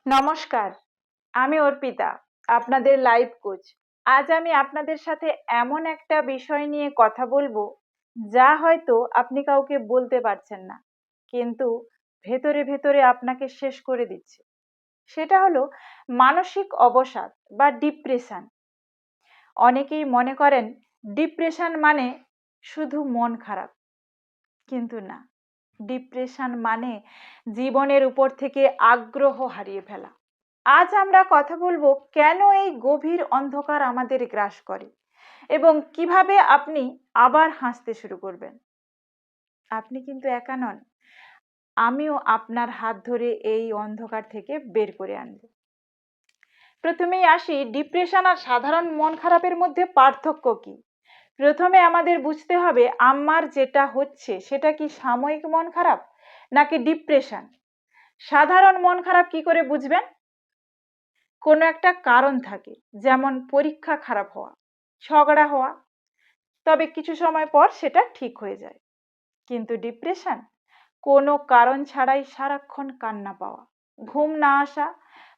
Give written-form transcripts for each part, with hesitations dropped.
নমস্কার, আমি অর্পিতা, আপনাদের লাইফ কোচ। আজ আমি আপনাদের সাথে এমন একটা বিষয় নিয়ে কথা বলবো, যা হয়তো আপনি কাউকে বলতে পারছেন না, কিন্তু ভেতরে ভেতরে আপনাকে শেষ করে দিচ্ছে। সেটা হলো মানসিক অবসাদ বা ডিপ্রেশন। অনেকেই মনে করেন ডিপ্রেশন মানে শুধু মন খারাপ, কিন্তু না। ডিপ্রেশন মানে জীবনের উপর থেকে আগ্রহ হারিয়ে ফেলা। আজ আমরা কথা বলবো কেন এই গভীর অন্ধকার আমাদের গ্রাস করে এবং কিভাবে আপনি আবার হাসতে শুরু করবেন। আপনি কিন্তু একা নন, আমিও আপনার হাত ধরে এই অন্ধকার থেকে বের করে আনব। প্রথমেই আসি, ডিপ্রেশন আর সাধারণ মন খারাপের মধ্যে পার্থক্য কি। প্রথমে আমাদের বুঝতে হবে আমার যেটা হচ্ছে সেটা কি সাময়িক মন খারাপ নাকি ডিপ্রেশন। সাধারণ মন খারাপ কি করে বুঝবেন? কোনো একটা কারণ থাকে, যেমন পরীক্ষা খারাপ হওয়া, ঝগড়া হওয়া, তবে কিছু সময় পর সেটা ঠিক হয়ে যায়। কিন্তু ডিপ্রেশন কোনো কারণ ছাড়াই সারাক্ষণ কান্না পাওয়া, ঘুম না আসা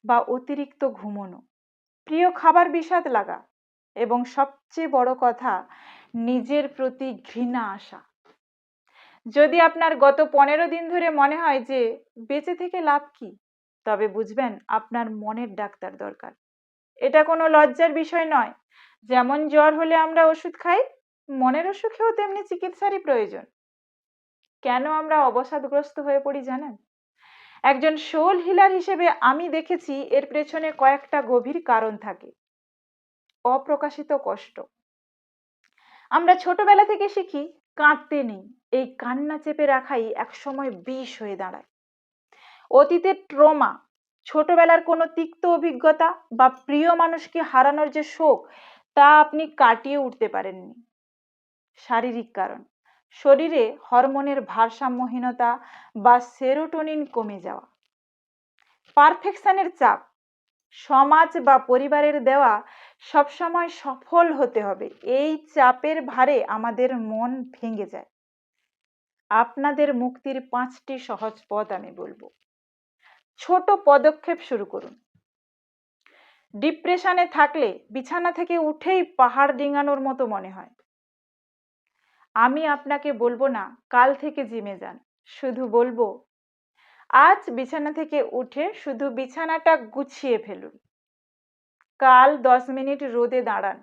বা অতিরিক্ত ঘুমোনো, প্রিয় খাবার বিষাদ লাগা এবং সবচেয়ে বড় কথা, নিজের প্রতি ঘৃণা আসা। যদি আপনার গত 15 দিন ধরে মনে হয় যে বেঁচে থেকে লাভ কি, তবে বুঝবেন আপনার মনের ডাক্তার দরকার। এটা কোনো লজ্জার বিষয় নয়। যেমন জ্বর হলে আমরা ওষুধ খাই, মনের অসুখেও তেমনি চিকিৎসারই প্রয়োজন। কেন আমরা অবসাদগ্রস্ত হয়ে পড়ি জানেন? একজন সোল হিলার হিসেবে আমি দেখেছি এর পেছনে কয়েকটা গভীর কারণ থাকে। অপ্রকাশিত কষ্ট। আমরা ছোটবেলা থেকে শিখি কাঁদতে নেই, এই কান্না চেপে রাখাই একসময় বিষ হয়ে দাঁড়ায়। অতীতের ট্রমা, ছোটবেলার কোনো তিক্ত অভিজ্ঞতা বা প্রিয় মানুষকে হারানোর যে শোক, তা আপনি কাটিয়ে উঠতে পারেননি। শারীরিক কারণ, শরীরে হরমোনের ভারসাম্যহীনতা বা সেরোটোনিন কমে যাওয়া। পারফেকশনের চাপ, সমাজ বা পরিবারের দেওয়া সবসময় সফল হতে হবে, এই চাপের ভারে আমাদের মন ভেঙে যায়। আপনাদের মুক্তির 5টি সহজ পথ আমি বলবো। ছোট পদক্ষেপ শুরু করুন। ডিপ্রেশনে থাকলে বিছানা থেকে উঠেই পাহাড় ডিঙানোর মতো মনে হয়। আমি আপনাকে বলবো না কাল থেকে জিমে যান, শুধু বলবো আজ বিছানা থেকে উঠে শুধু বিছানাটা গুছিয়ে ফেলুন। কাল 10 মিনিট রোদে দাঁড়ান।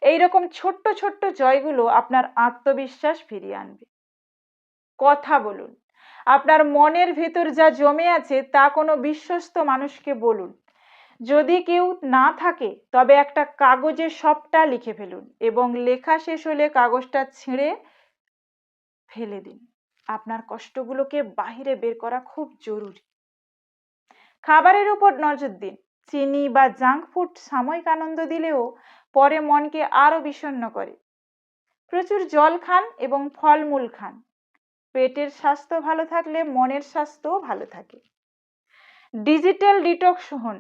এইরকম ছোট্ট ছোট্ট জয়গুলো আপনার আত্মবিশ্বাস ফিরিয়ে আনবে। কথা বলুন। আপনার মনের ভেতর যা জমে আছে তা কোনো বিশ্বস্ত মানুষকে বলুন। যদি কেউ না থাকে তবে একটা কাগজে সবটা লিখে ফেলুন এবং লেখা শেষ হলে কাগজটা ছিঁড়ে ফেলে দিন। আপনার কষ্টগুলোকে বাহিরে বের করা খুব জরুরি। খাবারের উপর নজর দিন। চিনি বা জাঙ্ক ফুড সাময়িক আনন্দ দিলেও পরে মনকে আরো বিষণ্ণ করে। প্রচুর জল খান এবং ফলমূল খান। পেটের স্বাস্থ্য ভালো থাকলে মনের স্বাস্থ্যও ভালো থাকে। ডিজিটাল ডিটক্স হন।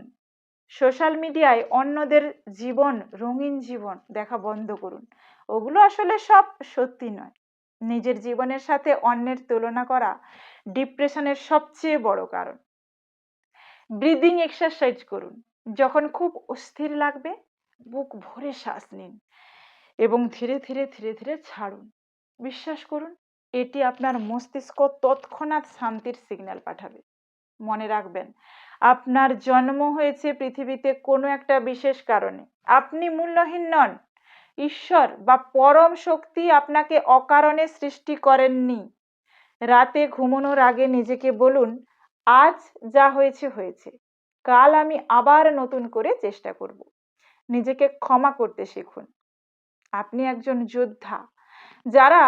সোশ্যাল মিডিয়ায় অন্যদের জীবন, রঙিন জীবন দেখা বন্ধ করুন। ওগুলো আসলে সব সত্যি নয়। নিজের জীবনের সাথে অন্যের তুলনা করা ডিপ্রেশনের সবচেয়ে বড় কারণ। ব্রিদিং এক্সারসাইজ করুন। যখন খুব অস্থির লাগবে বুক ভরে শ্বাস নিন এবং ধীরে ধীরে ধীরে ধীরে ছাড়ুন। বিশ্বাস করুন, এটি আপনার মস্তিষ্ক তৎক্ষণাৎ শান্তির সিগন্যাল পাঠাবে। মনে রাখবেন, আপনার জন্ম হয়েছে পৃথিবীতে কোনো একটা বিশেষ কারণে। আপনি মূল্যহীন নন। ঈশ্বর বা পরম শক্তি আপনাকে অকারণে সৃষ্টি করেননি। রাতে ঘুমানোর আগে নিজেকে বলুন, আজ যা হয়েছে হয়েছে, কাল আমি আবার নতুন করে চেষ্টা করব। নিজেকে ক্ষমা করতে শিখুন। আপনি একজন যোদ্ধা। যারা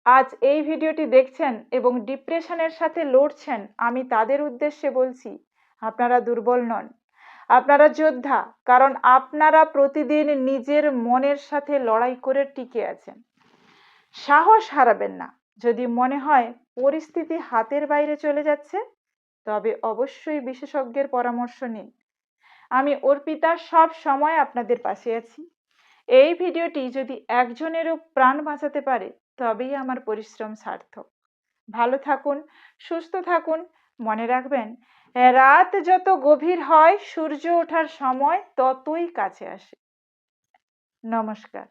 আজ এই ভিডিওটি দেখছেন এবং ডিপ্রেশনের সাথে লড়ছেন, আমি তাদের উদ্দেশ্যে বলছি, আপনারা দুর্বল নন, আপনারা যোদ্ধা। কারণ আপনারা প্রতিদিন নিজের মনের সাথে লড়াই করে টিকে আছেন। সাহস হারাবেন না। যদি মনে হয় পরিস্থিতি হাতের বাইরে চলে যাচ্ছে, তবে অবশ্যই বিশেষজ্ঞের পরামর্শ নিন। আমি অর্পিতা, সব সময় আপনাদের পাশে আছি। এই ভিডিওটি যদি একজনেরও প্রাণ বাঁচাতে পারে, তবেই আমার পরিশ্রম সার্থক। ভালো থাকুন, সুস্থ থাকুন। মনে রাখবেন, রাত যত গভীর হয় সূর্য ওঠার সময় ততই কাছে আসে। নমস্কার।